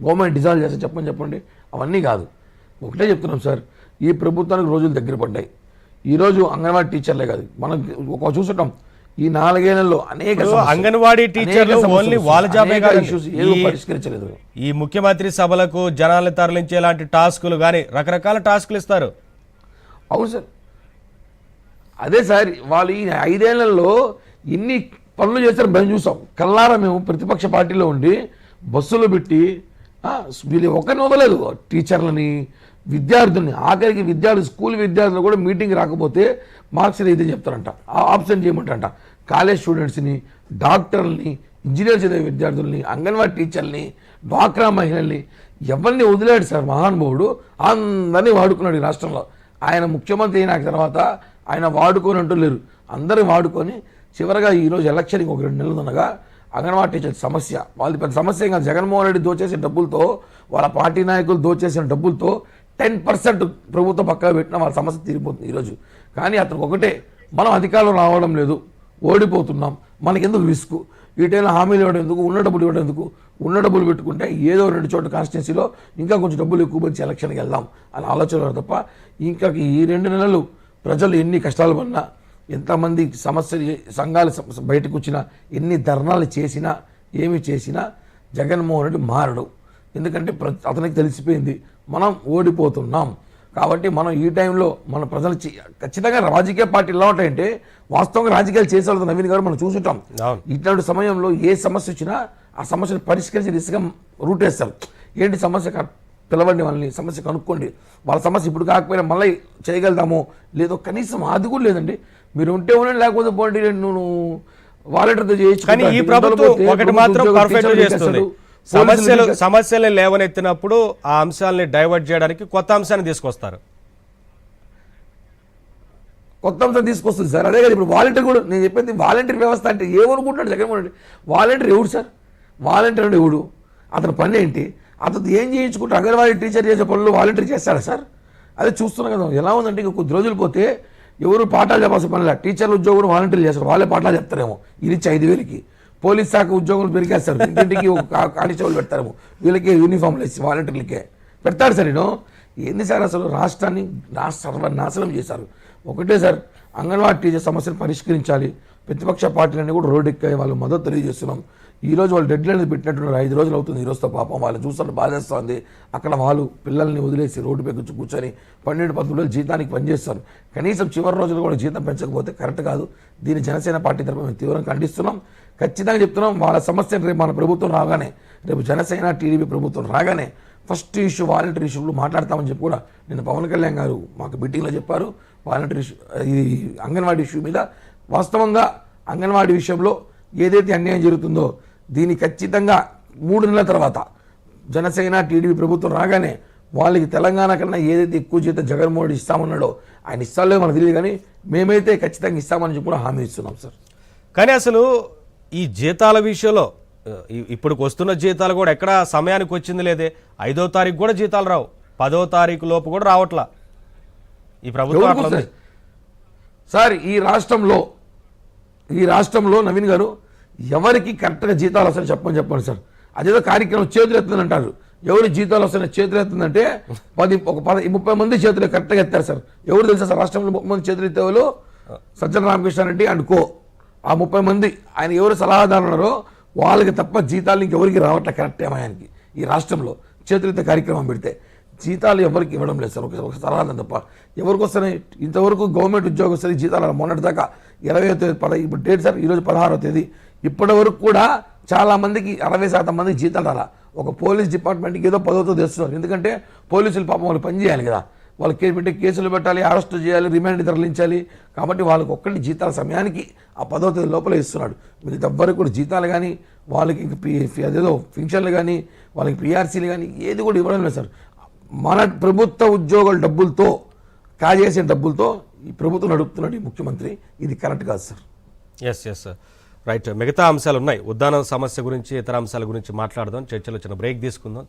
Government dissolve చేస్తే చెప్పండి అవన్నీ కాదు. ఒకటే చెప్తున్నాం సార్, ఈ ప్రభుత్వానికి రోజులు దగ్గర పడ్డాయి. ఈరోజు అంగన్వాడీ టీచర్లే కాదు, మనం ఒక చూసుకుంటాం ఈ 4 ఏళ్లలో అనేక అంగన్వాడీ టీచర్లు ఓన్లీ వాళ్ళ జాబే కాదు, పరిష్కరించలేదు. ఈ ముఖ్యమంత్రి సభలకు జనాల్ని తరలించేలాంటి టాస్కులు కానీ రకరకాల టాస్కులు ఇస్తారు. అవును సార్, అదే సార్ వాళ్ళు ఈ 5 ఏళ్లలో ఇన్ని పనులు చేస్తారు. మేము చూసాం కల్లారా, మేము ప్రతిపక్ష పార్టీలో ఉండి బస్సులు పెట్టి వీళ్ళు ఒకరిని వదలేదు, టీచర్లని విద్యార్థుల్ని, ఆఖరికి స్కూల్ విద్యార్థులు కూడా మీటింగ్ రాకపోతే మార్క్స్ ఇదే చెప్తారంట, ఆబ్సెంట్ చేయమంటారంట. కాలేజ్ స్టూడెంట్స్ని, డాక్టర్లని, ఇంజనీర్ చదివే విద్యార్థుల్ని, అంగన్వాడీ టీచర్ని, డ్వాక్రా మహిళల్ని ఎవరిని వదిలేడు సార్ మహానుభావుడు. అందరినీ వాడుకున్నాడు ఈ రాష్ట్రంలో. ఆయన ముఖ్యమంత్రి అయిన తర్వాత ఆయన వాడుకొని అంటూ లేరు, అందరూ వాడుకొని చివరిగా ఈరోజు ఎలక్షన్కి ఒక 2 నెలలు ఉండగా అంగన్వాడీ టీచర్ సమస్య, వాళ్ళది పెద్ద సమస్య కాదు. జగన్మోహన్ రెడ్డి దోచేసిన డబ్బులతో, వాళ్ళ పార్టీ నాయకులు దోచేసిన డబ్బులతో 10% ప్రభుత్వం పక్కన పెట్టిన వాళ్ళ సమస్య తీరిపోతుంది ఈరోజు. కానీ అతనికి ఒకటే, మనం అధికారంలో రావడం లేదు, ఓడిపోతున్నాం, మనకెందుకు రిస్క్, వీటైనా హామీలు ఇవ్వడం ఎందుకు, ఉన్న డబ్బులు ఇవ్వడం ఎందుకు, ఉన్న డబ్బులు పెట్టుకుంటే ఏదో 2 చోట్ల కాన్స్టిట్యున్సీలో ఇంకా కొంచెం డబ్బులు ఎక్కువ వచ్చి ఎలక్షన్కి వెళ్దాం అని ఆలోచన తప్ప, ఇంకా ఈ 2 నెలలు ప్రజలు ఎన్ని కష్టాలు పడినా, ఎంతమంది సమస్యలు సంఘాలు బయటకు వచ్చినా, ఎన్ని ధర్నాలు చేసినా, ఏమి చేసినా జగన్మోహన్ రెడ్డి మారడు. ఎందుకంటే అతనికి తెలిసిపోయింది మనం ఓడిపోతున్నాం. కాబట్టి మనం ఈ టైంలో మన ప్రజలు ఖచ్చితంగా రాజకీయ పార్టీలు ఎలా ఉంటాయంటే, వాస్తవంగా రాజకీయాలు చేసేవాళ్ళతో నవీన్ గారు మనం చూసుంటాం. ఇట్లాంటి సమయంలో ఏ సమస్య వచ్చినా ఆ సమస్యను పరిష్కరించి దిశగా రూట్ వేస్తారు. ఏంటి సమస్య, పిలవండి వాళ్ళని, సమస్య కనుక్కోండి, వాళ్ళ సమస్య ఇప్పుడు కాకపోయినా మళ్ళీ చేయగలుగుతామో లేదో కనీసం అది కూడా లేదండి. మీరు ఉంటే ఉండండి, లేకపోతే పోండి, నువ్వు వాలంటీర్తో చేయొచ్చు. కానీ ఈ ప్రభుత్వం ఒకటి మాత్రం పర్ఫెక్ట్ చేస్తుంది, సమస్యలు లేవనెత్తినప్పుడు ఆ అంశాలని డైవర్ట్ చేయడానికి కొత్త అంశాన్ని తీసుకొస్తారు. కొత్త అంశం తీసుకొస్తుంది సార్. అదే కదా ఇప్పుడు వాలంటీర్ కూడా, నేను చెప్పింది వాలంటీర్ వ్యవస్థ అంటే ఏమనుకుంటున్నాడు జగన్మోహన్ రెడ్డి. వాలంటీర్ ఎవడు సార్? వాలంటీర్ అంటే ఎవడు? అతని పని ఏంటి? అతను ఏం చేయించుకుంటే అంగన్వాడీ టీచర్ చేసే పనులు వాలంటీర్ చేస్తాడా సార్? అదే చూస్తున్నాం కదా ఎలా ఉందంటే, ఇంక కొద్ది రోజులు పోతే ఎవరు పాఠాలు చెప్పాల్సిన పనిలే, టీచర్ల ఉద్యోగులు వాలంటీర్లు చేస్తారు, వాళ్ళే పాఠాలు చెప్తారేమో. ఇది ఇచ్చి 5,000కి పోలీస్ శాఖ ఉద్యోగులు పెరిగేస్తారు, ఇంటింటికి ఒక కానిస్టేబుల్ పెడతారేమో, వీళ్ళకి యూనిఫామ్లు వేసి వాలంటీర్లకే పెడతాడు సార్. నేను ఏంది సార్ అసలు రాష్ట్రాన్ని సర్వనాశనం చేశారు. ఒకటే సార్, అంగన్వాడీ టీచర్ సమస్యను పరిష్కరించాలి. ప్రతిపక్ష పార్టీలన్నీ కూడా రోడ్డు ఎక్కాయి, వాళ్ళు మద్దతు తెలియజేస్తున్నాం. ఈరోజు వాళ్ళు డెడ్ లైన్ పెట్టినట్టున్నారు, 5 రోజులు అవుతుంది ఈరోజుతో. పాపం వాళ్ళు చూస్తుంటే బాధేస్తుంది. అక్కడ వాళ్ళు పిల్లల్ని వదిలేసి రోడ్డు పై కూర్చొని 12-13 రోజులు జీతానికి పనిచేస్తారు. కనీసం చివరి రోజులు కూడా జీతం పెంచకపోతే కరెక్ట్ కాదు. దీన్ని జనసేన పార్టీ తరఫున మేము తీవ్రంగా ఖండిస్తున్నాం. ఖచ్చితంగా చెప్తున్నాం, వాళ్ళ సమస్య రేపు మన ప్రభుత్వం రాగానే, రేపు జనసేన టీడీపీ ప్రభుత్వం రాగానే ఫస్ట్ ఇష్యూ వాలంటీర్ ఇష్యూలు మాట్లాడతామని చెప్పి కూడా నిన్న పవన్ కళ్యాణ్ గారు మాకు మీటింగ్లో చెప్పారు. వాలంటీర్ ఇష్యూ, ఈ అంగన్వాడీ ఇష్యూ మీద వాస్తవంగా అంగన్వాడీ విషయంలో ఏదైతే అన్యాయం జరుగుతుందో దీన్ని ఖచ్చితంగా 3 నెలల తర్వాత జనసేన టీడీపీ ప్రభుత్వం రాగానే వాళ్ళకి తెలంగాణ కన్నా ఏదైతే ఎక్కువ జీతం జగన్మోహన్ రెడ్డి ఇస్తామన్నాడో, ఆయన ఇస్తాలో మనకు తెలియదు, కానీ మేమైతే ఖచ్చితంగా ఇస్తామని చెప్పి కూడా హామీ ఇస్తున్నాం సార్. కానీ అసలు ఈ జీతాల విషయంలో ఇప్పుడు వస్తున్న జీతాలు కూడా ఎక్కడ సమయానికి వచ్చింది లేదే. 5వ తారీఖు కూడా జీతాలు రావు, 10వ తారీఖు లోపు కూడా రావట్లా ఈ ప్రభుత్వం సార్. ఈ రాష్ట్రంలో నవీన్ గారు ఎవరికి కరెక్ట్గా జీతాలు వస్తాయని చెప్పండి సార్. అదేదో కార్యక్రమం చేతులు ఎత్తుందంటారు, ఎవరు జీతాలు వస్తాయని చేతులు ఎత్తుందంటే 30 మంది చేతులు కరెక్ట్గా ఎత్తారు సార్. ఎవరు తెలుసా సార్ రాష్ట్రంలో 30 మంది చేతులు ఎత్తేవాళ్ళు? Sajjala Ramakrishna Reddy and co. ఆ 30 మంది ఆయన ఎవరు సలహాదారులు ఉన్నారో వాళ్ళకి తప్ప జీతాలు ఇంకెవరికి రావట్లే కరెక్ట్ ఆయనకి. ఈ రాష్ట్రంలో చేతులెత్తే కార్యక్రమం పెడితే జీతాలు ఎవరికి ఇవ్వడం లేదు సార్, ఒక సలహాదారు తప్ప. ఎవరికి వస్తున్నాయి ఇంతవరకు? గవర్నమెంట్ ఉద్యోగస్తులకి జీతాలు మొన్నటి దాకా 20వ తేదీ, ఇప్పుడు డేట్ సార్ ఈరోజు 16వ తేదీ, ఇప్పటి వరకు కూడా చాలామందికి 60% మందికి జీతాలు రాలా. ఒక పోలీస్ డిపార్ట్మెంట్కి ఏదో 10వ తేదీ తెస్తున్నారు, ఎందుకంటే పోలీసులు పాపం వాళ్ళు పని చేయాలి కదా, వాళ్ళు కేసులు పెట్టాలి, అరెస్ట్ చేయాలి, రిమాండ్ తరలించాలి. కాబట్టి వాళ్ళకి ఒక్కటి జీతాల సమయానికి ఆ 10వ తేదీ లోపల ఇస్తున్నాడు. మిగతా ఎవ్వరికి కూడా జీతాలు కానీ, వాళ్ళకి అదేదో పెన్షన్లు కానీ, వాళ్ళకి పిఆర్సీలు కానీ ఏది కూడా ఇవ్వడం లేదు సార్. మన ప్రభుత్వ ఉద్యోగుల డబ్బులతో, కాజేసే డబ్బులతో ఈ ప్రభుత్వం నడుపుతున్నాడు ఈ ముఖ్యమంత్రి. ఇది కరెక్ట్ కాదు సార్. Yes right. మిగతా అంశాలు ఉన్నాయి, ఉద్దానం సమస్య గురించి, ఇతర అంశాల గురించి మాట్లాడదాం. చర్చలో చిన్న బ్రేక్ తీసుకుందాం.